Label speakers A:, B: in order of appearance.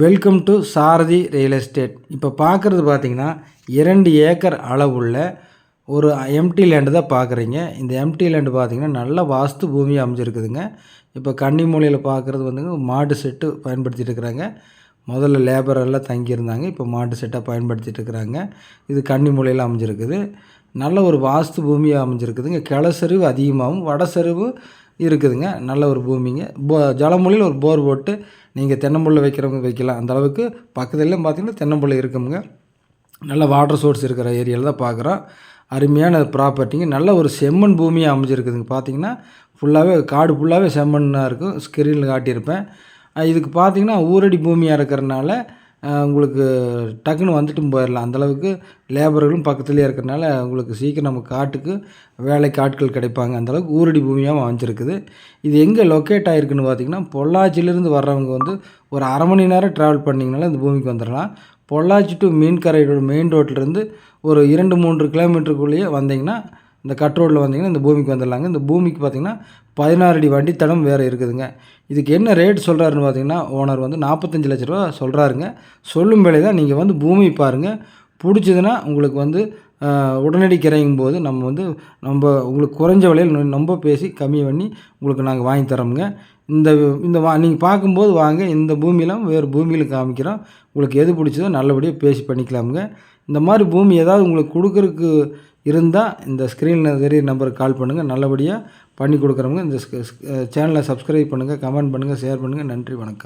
A: Welcome to Sarathi real estate. இப்போ பார்க்குறது பார்த்தீங்கன்னா 2 ஏக்கர் அளவுள்ள ஒரு எம்டி லேண்டு தான் பார்க்குறீங்க. இந்த எம்டி லேண்டு பார்த்தீங்கன்னா நல்ல வாஸ்து பூமியாக அமைஞ்சிருக்குதுங்க. இப்போ கன்னிமூலையில் பார்க்குறது வந்துங்க மாட்டு செட்டு பயன்படுத்திட்டு இருக்கிறாங்க. முதல்ல லேபர் எல்லாம் தங்கியிருந்தாங்க, இப்போ மாட்டு செட்டாக பயன்படுத்திட்டு இருக்கிறாங்க. இது கன்னிமூலையில் அமைஞ்சிருக்குது. நல்ல ஒரு வாஸ்து பூமியாக அமைஞ்சிருக்குதுங்க. கிழசரிவு அதிகமாகவும் வடசரிவு இருக்குதுங்க. நல்ல ஒரு பூமிங்க. ஜலமூலையில் ஒரு போர் போட்டு நீங்கள் தென்னம்புள்ள வைக்கிறவங்க வைக்கலாம். அந்த அளவுக்கு பக்கத்துலேயும் பார்த்திங்கன்னா தென்னம்புள்ள இருக்குங்க. நல்ல வாட்டர் சோர்ஸ் இருக்கிற ஏரியாவில் தான் பார்க்குறோம். அருமையான ப்ராப்பர்ட்டிங்க. நல்ல ஒரு செம்மண் பூமியாக அமைஞ்சிருக்குதுங்க. பார்த்திங்கன்னா ஃபுல்லாகவே காடு ஃபுல்லாகவே செம்மண்ணாக இருக்கும். ஸ்க்ரீனில் காட்டியிருப்பேன். இதுக்கு பார்த்திங்கன்னா ஊரடி பூமியாக இருக்கிறனால உங்களுக்கு டக்குன்னு வந்துட்டும் போயிடலாம். அந்தளவுக்கு லேபர்களும் பக்கத்துலேயே இருக்கிறனால உங்களுக்கு சீக்கிரம் நம்ம காட்டுக்கு வேலைக்கு ஆட்கள் கிடைப்பாங்க. அந்தளவுக்கு ஊரடி பூமியாகவும் அமைஞ்சிருக்குது. இது எங்கே லொக்கேட் ஆகிருக்குன்னு பார்த்திங்கன்னா பொள்ளாச்சியிலேருந்து வர்றவங்க வந்து ஒரு அரை மணி நேரம் ட்ராவல் பண்ணிங்கனால இந்த பூமிக்கு வந்துடலாம். பொள்ளாச்சி டு மீன்கரையோட மெயின் ரோட்லேருந்து ஒரு 2-3 கிலோமீட்டருக்குள்ளேயே வந்தீங்கன்னா இந்த கட் ரோட்டில் வந்தீங்கன்னா இந்த பூமிக்கு வந்துடலாங்க. இந்த பூமிக்கு பார்த்திங்கன்னா 16 அடி வண்டித்தடம் வேறு இருக்குதுங்க. இதுக்கு என்ன ரேட் சொல்கிறாருன்னு பார்த்தீங்கன்னா ஓனர் வந்து 45 லட்ச ரூபா சொல்கிறாருங்க. சொல்லும் வேலை தான். நீங்கள் வந்து பூமி பாருங்கள், பிடிச்சதுன்னா உங்களுக்கு வந்து உடனடி கிரையும் போது நம்ம உங்களுக்கு குறைஞ்ச விலையில் ரொம்ப பேசி கம்மி பண்ணி உங்களுக்கு நாங்கள் வாங்கி தரோமுங்க. இந்த நீங்கள் பார்க்கும்போது வாங்க, இந்த பூமியெலாம் வேறு பூமியில் காமிக்கிறோம். உங்களுக்கு எது பிடிச்சதோ நல்லபடியாக பேசி பண்ணிக்கலாமுங்க. இந்த மாதிரி பூமி ஏதாவது உங்களுக்கு கொடுக்குறதுக்கு இருந்தால் இந்த ஸ்க்ரீனில் தெரிய நம்பருக்கு கால் பண்ணுங்கள். நல்லபடியாக பண்ணி கொடுக்குறவங்க. இந்த சேனலை சப்ஸ்கிரைப் பண்ணுங்கள், கமெண்ட் பண்ணுங்கள், ஷேர் பண்ணுங்கள். நன்றி, வணக்கம்.